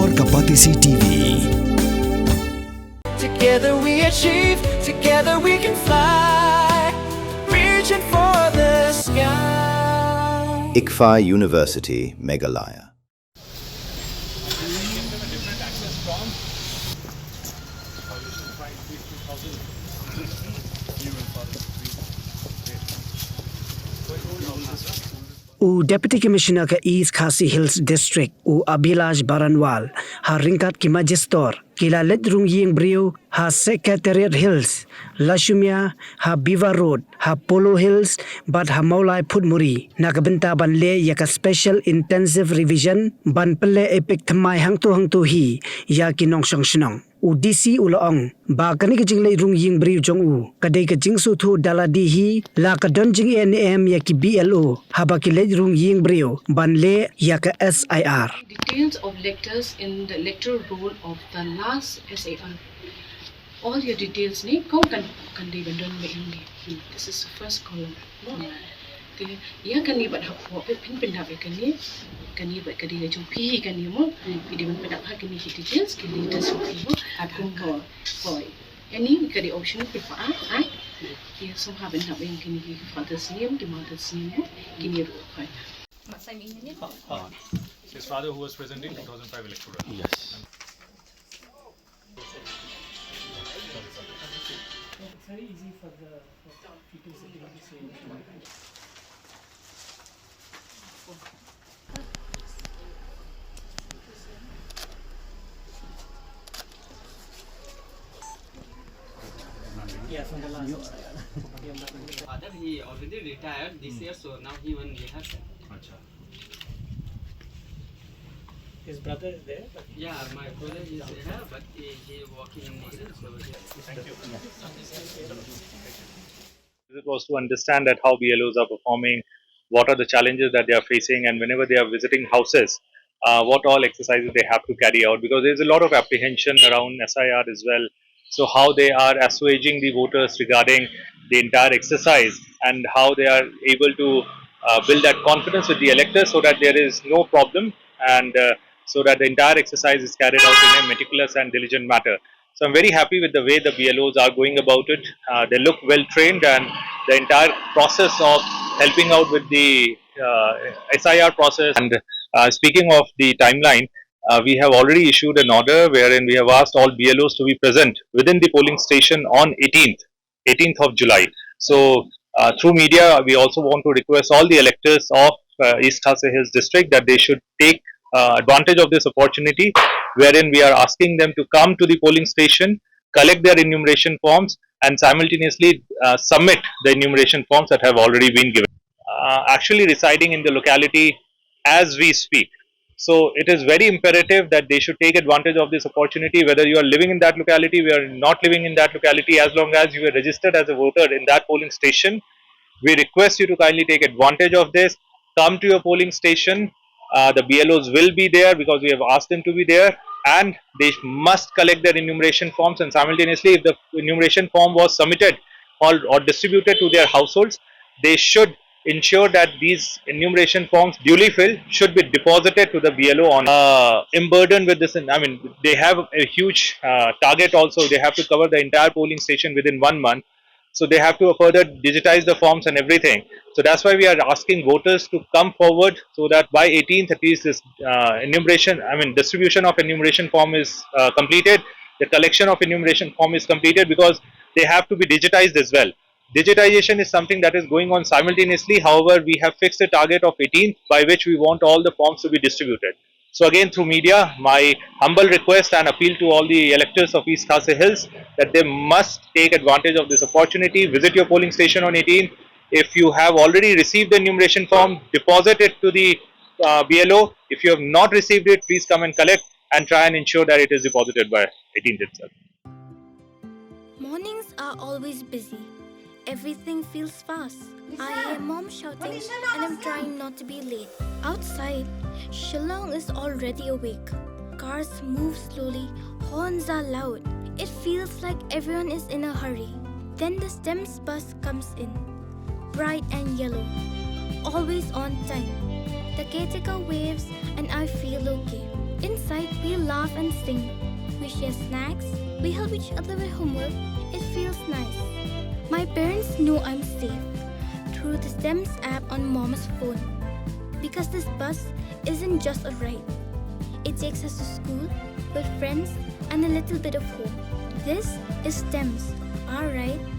for Kapatisi TV. Together we achieve, together we can fly, reaching for the sky. ICFA University, Meghalaya. Deputy Commissioner ka East Khasi Hills District Abhilash Baranwal ha ringkat ki Magister kila Leit Rung Ïing Briew ha Secretariat Hills Lashumia ha Biva Road ha Polo Hills bat ha Mawlai Phutmuri nakabenta ban le ya ka Special Intensive Revision ban pele epic thamai hangtu hi ya ki nong song shnong DC ulaong ba kani ka jing Leit Rung Ïing Briew jong kadai ka jing su thu dala di hi la ka don jing NM ya ki BLO ha ba ki Leit Rung Ïing Briew ban le ya ka SIR. Details of electors in the electoral roll of the last SIR. All your details ni kau kan di bandon me ini. This is the first column. Okay. Ya kan ni bat hak pin pindah be kan ni bat kadi le chupi kan ni mo. Pidi ban pindah hak ni details kan ni das chupi mo. Akung ko. Any kadi option pe fa ai. Here some have been having kan ni father's name, ki mother's name ki ni ro hai. His father who was present in 2005 electoral. Yes. It's very easy for people sitting on the same. Yeah, from the last. Father, he already retired this year, so now he won rehearsal. His brother is there. Yeah, my brother is here, but he working in Needle, so Thank you. It was to understand that how BLOs are performing, what are the challenges that they are facing, and whenever they are visiting houses, what all exercises they have to carry out, because there is a lot of apprehension around SIR as well. So how they are assuaging the voters regarding the entire exercise and how they are able to build that confidence with the electors so that there is no problem and so that the entire exercise is carried out in a meticulous and diligent manner. So I'm very happy with the way the BLOs are going about it. They look well trained, and the entire process of helping out with the SIR process. And speaking of the timeline, we have already issued an order wherein we have asked all BLOs to be present within the polling station on 18th of July. So through media, we also want to request all the electors of East Khasi Hills district that they should take advantage of this opportunity, wherein we are asking them to come to the polling station, collect their enumeration forms, and simultaneously submit the enumeration forms that have already been given. Actually residing in the locality as we speak. So it is very imperative that they should take advantage of this opportunity, whether you are living in that locality, we are not living in that locality, as long as you are registered as a voter in that polling station. We request you to kindly take advantage of this. Come to your polling station. The BLOs will be there because we have asked them to be there, and they must collect their enumeration forms, and simultaneously if the enumeration form was submitted or distributed to their households, they should ensure that these enumeration forms duly filled should be deposited to the BLO on unburdened with this. I mean, they have a huge target also. They have to cover the entire polling station within 1 month. So they have to further digitize the forms and everything. So that's why we are asking voters to come forward so that by 18th at least this distribution of enumeration form is completed. The collection of enumeration form is completed because they have to be digitized as well. Digitization is something that is going on simultaneously. However, we have fixed a target of 18th by which we want all the forms to be distributed. So again, through media, my humble request and appeal to all the electors of East Khasi Hills that they must take advantage of this opportunity. Visit your polling station on 18th. If you have already received the enumeration form, deposit it to the BLO. If you have not received it, please come and collect and try and ensure that it is deposited by 18th itself. Mornings are always busy. Everything feels fast. I hear mom shouting and I'm trying not to be late. Outside, Shillong is already awake. Cars move slowly, horns are loud. It feels like everyone is in a hurry. Then the STEMS bus comes in, bright and yellow, always on time. The caretaker waves and I feel okay. Inside we laugh and sing. We share snacks. We help each other with homework. It feels nice. My parents know I'm safe through the STEMS app on Mom's phone. Because this bus isn't just a ride. It takes us to school with friends and a little bit of hope. This is STEMS, our ride